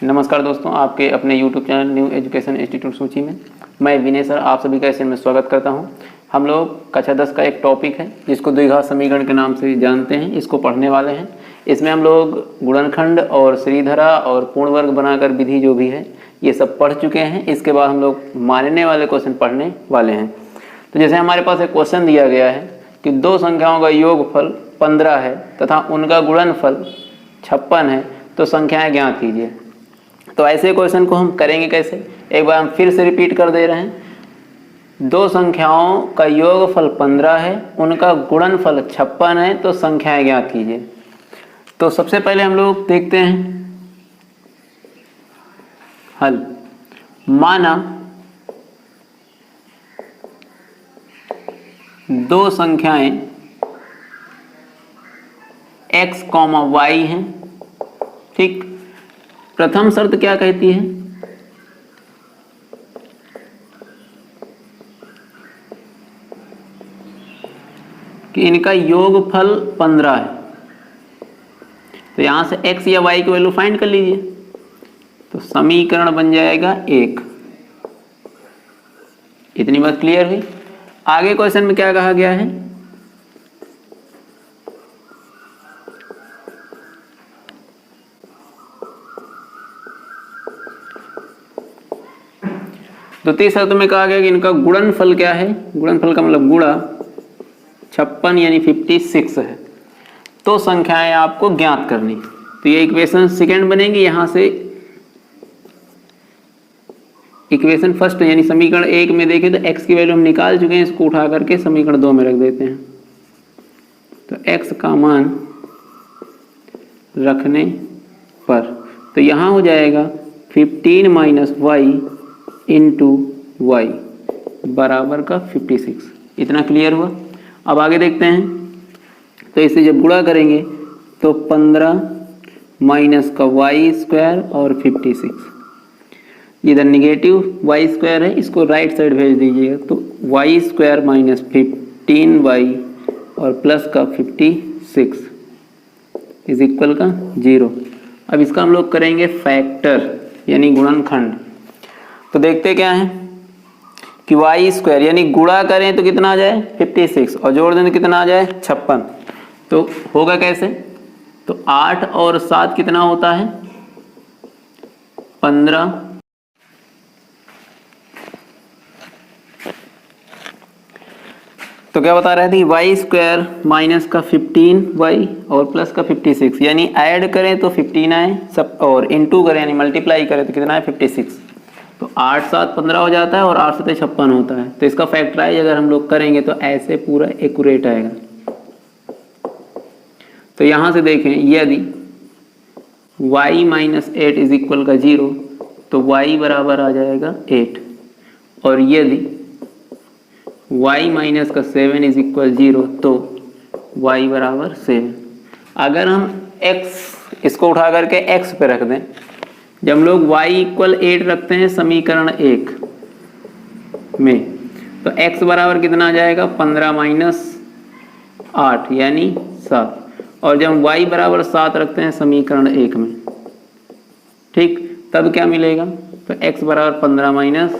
नमस्कार दोस्तों, आपके अपने YouTube channel new education institute सूची में मैं विनय सर आप सभी का इस में स्वागत करता हूं। हम लोग कक्षा 10 का एक टॉपिक है जिसको द्विघात समीकरण के नाम से जानते हैं, इसको पढ़ने वाले हैं। इसमें हम लोग गुणनखंड और श्रीधरा और पूर्ण वर्ग बनाकर विधि जो भी है ये सब पढ़ चुके हैं। इसके बाद हम लोग मानने वाले क्वेश्चन पढ़ने वाले हैं। तो जैसे हमारे पास एक क्वेश्चन दिया गया है कि दो संख्याओं का योगफल 15 है तथा उनका गुणनफल 56 है, तो संख्याएं ज्ञात कीजिए। तो ऐसे क्वेश्चन को हम करेंगे कैसे, एक बार हम फिर से रिपीट कर दे रहे हैं। दो संख्याओं का योगफल 15 है, उनका गुणनफल 56 है, तो संख्याएं ज्ञात कीजिए। तो सबसे पहले हम लोग देखते हैं हल। माना दो संख्याएं x, y हैं, ठीक। प्रथम शर्त क्या कहती है कि इनका योगफल 15 है। तो यहां से x या y की वैल्यू फाइंड कर लीजिए। तो समीकरण बन जाएगा 1। इतनी बात क्लियर हुई। आगे क्वेश्चन में क्या कहा गया है, द्वितीय शर्त में कहा गया कि इनका गुणनफल क्या है, गुणनफल का मतलब गुणा 56 यानी 56 है, तो संख्याएं आपको ज्ञात करनी। तो ये इक्वेशन सेकंड बनेगी। यहां से इक्वेशन फर्स्ट यानी समीकरण 1 में देखें तो x की वैल्यू हम निकाल चुके हैं, इसको उठा करके समीकरण 2 में रख देते हैं। तो x का मान रखने पर तो यहां हो जाएगा 15 माइनस वाई इंटू वाई बराबर का 56। इतना क्लियर हुआ। अब आगे देखते हैं। तो इसे जब गुणा करेंगे तो 15 माइनस का वाई स्क्वायर और 56, इधर निगेटिव वाई स्क्वायर है, इसको राइट साइड भेज दीजिएगा। तो वाई स्क्वायर माइनस 15 वाई और प्लस का 56 इज इक्वल का 0। अब इसका हम लोग करेंगे फैक्टर यानी गुणनखंड। तो देखते क्या है कि वाई स्क्वायर यानी गुणा करें तो कितना आ जाए 56 और जोड़ दें तो कितना आ जाए 56। तो होगा कैसे, तो 8 और 7 कितना होता है 15। तो क्या बता रहे थे, वाई स्क्वायर माइनस का 15 वाई और प्लस का 56 यानी ऐड करें तो 15 आए सब, और इनटू करें यानी मल्टीप्लाई करें तो कितना है 56। तो 8 7 15 हो जाता है और 8 7 56 होता है। तो इसका फैक्टराइज अगर हम लोग करेंगे तो ऐसे पूरा एक्यूरेट आएगा। तो यहां से देखें, यदि y माइनस 8 इज इक्वल का 0 तो y बराबर आ जाएगा 8, और यदि y माइनस का 7 इज इक्वल 0 तो y बराबर 7। अगर हम x इसको उठा करके x पे रख दें, जब हम लोग y इक्वल 8 रखते हैं समीकरण 1 में, तो x बराबर कितना आ जाएगा 15 माइनस 8 यानी 7। और जब हम y बराबर 7 रखते हैं समीकरण 1 में, ठीक, तब क्या मिलेगा, तो x बराबर 15 माइनस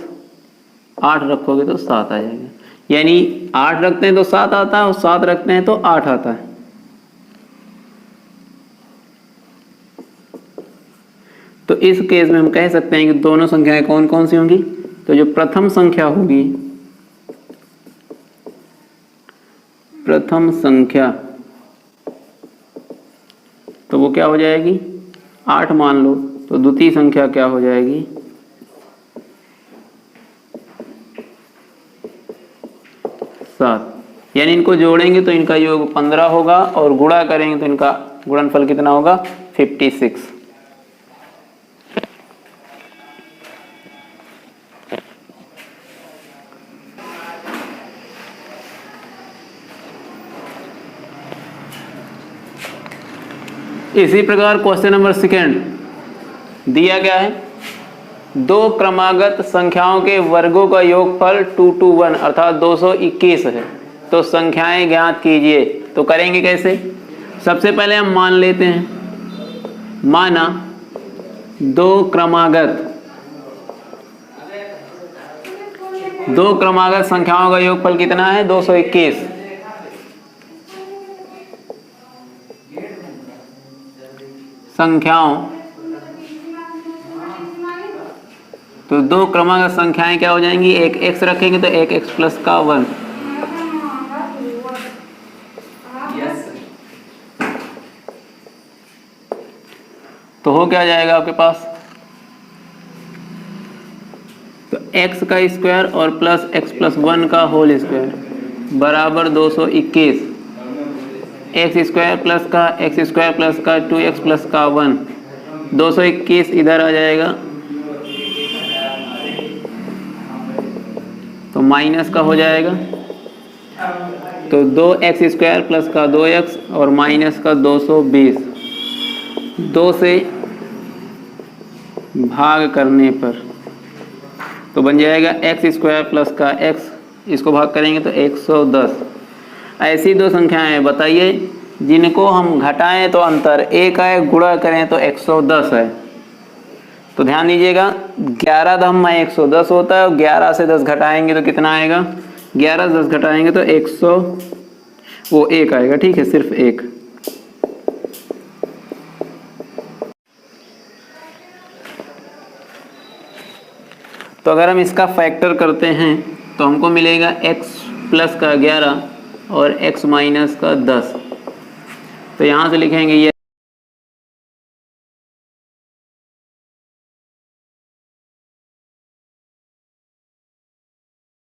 8 रखोगे तो 7 आ जाएगा। यानी 8 रखते हैं तो 7 आता है और 7 रखते हैं तो 8 आता है। तो इस केस में हम कह सकते हैं कि दोनों संख्याएं कौन कौन सी होंगी। तो जो प्रथम संख्या होगी, प्रथम संख्या, तो वो क्या हो जाएगी 8 मान लो। तो द्वितीय संख्या क्या हो जाएगी 7। यानी इनको जोड़ेंगे तो इनका योग 15 होगा और गुणा करेंगे तो इनका गुणनफल कितना होगा 56। इसी प्रकार क्वेश्चन नंबर सेकंड दिया गया है, दो क्रमागत संख्याओं के वर्गों का योगफल 2 to 1 अर्थात 221 है, तो संख्याएं ज्ञात कीजिए। तो करेंगे कैसे, सबसे पहले हम मान लेते हैं, माना दो क्रमागत संख्याओं का योगफल कितना है? 221। संख्याओं, तो दो क्रमागत संख्याएं क्या हो जाएंगी? एक x रखेंगे तो एक x प्लस का 1, तो हो क्या जाएगा आपके पास? तो x का स्क्वायर और प्लस x प्लस 1 का होल स्क्वायर बराबर 221। एक्स स्क्वायर प्लस का 2x प्लस का 1, 221 इधर आ जाएगा तो माइनस का हो जाएगा, तो 2x स्क्वायर प्लस का 2x और माइनस का 220, 2 से भाग करने पर तो बन जाएगा x स्क्वायर प्लस का x, इसको भाग करेंगे तो 110। ऐसी दो संख्याएं हैं, बताइए जिनको हम घटाएं तो अंतर एक है, गुणा करें तो 110 है। तो ध्यान दीजिएगा 11 दम में 110 होता है और 11 से 10 घटाएंगे तो कितना आएगा? 11 से 10 घटाएंगे तो 1 आएगा, ठीक है, सिर्फ 1। तो अगर हम इसका फैक्टर करते हैं तो हमको मिलेगा x प्लस का 11 और x माइनस का 10। तो यहाँ से लिखेंगे ये